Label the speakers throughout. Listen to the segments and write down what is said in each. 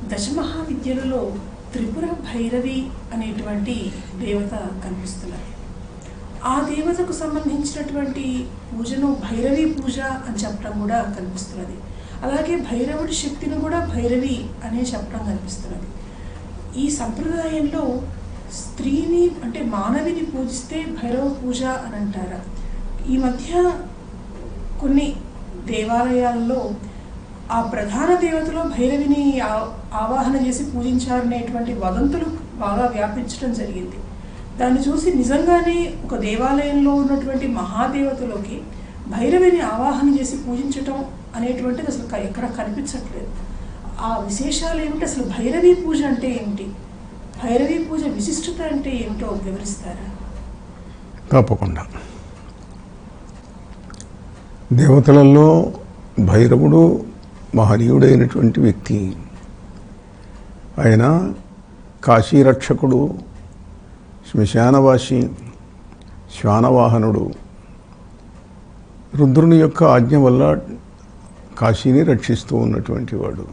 Speaker 1: దశమహావిద్యలలో త్రిపుర భైరవి అనేటువంటి దేవత కనిపిస్తున్నది. ఆ దేవతకు సంబంధించినటువంటి పూజను భైరవి పూజ అని చెప్పడం కూడా కనిపిస్తున్నది. అలాగే భైరవుడి శక్తిని కూడా భైరవి అనే చెప్పడం కనిపిస్తున్నది. ఈ సంప్రదాయంలో స్త్రీని అంటే మానవిని పూజిస్తే భైరవ పూజ అని అంటారు. ఈ మధ్య కొన్ని దేవాలయాల్లో ఆ ప్రధాన దేవతలో భైరవిని ఆవాహన చేసి పూజించారనేటువంటి వదంతులు బాగా వ్యాపించడం జరిగింది. దాన్ని చూసి నిజంగానే ఒక దేవాలయంలో ఉన్నటువంటి మహాదేవతలోకి భైరవిని ఆవాహన చేసి పూజించటం అనేటువంటిది అసలు ఎక్కడ కనిపించట్లేదు. ఆ విశేషాలు ఏమిటి, అసలు భైరవి పూజ అంటే ఏమిటి, భైరవి పూజ విశిష్టత అంటే ఏమిటో వివరిస్తారా?
Speaker 2: తప్పకుండా. దేవతలలో భైరవుడు మహనీయుడైనటువంటి వ్యక్తి. ఆయన కాశీరక్షకుడు, శ్మశానవాసి, శ్వానవాహనుడు. రుద్రుని యొక్క ఆజ్ఞ వల్ల కాశీని రక్షిస్తూ ఉన్నటువంటి వాడు.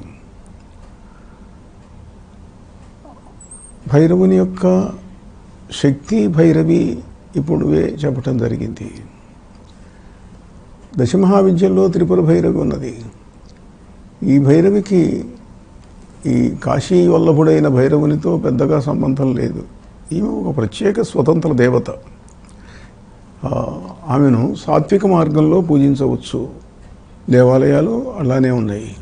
Speaker 2: భైరవుని యొక్క శక్తి భైరవి ఇప్పుడువే చెప్పటం జరిగింది. దశమహావిద్యల్లో త్రిపుర భైరవి ఉన్నది. ఈ భైరవికి ఈ కాశీ వల్లభుడైన భైరవునితో పెద్దగా సంబంధం లేదు. ఈమె ఒక ప్రత్యేక స్వతంత్ర దేవత. ఆమెను సాత్విక మార్గంలో పూజించవచ్చు. దేవాలయాలు అలానే ఉన్నాయి.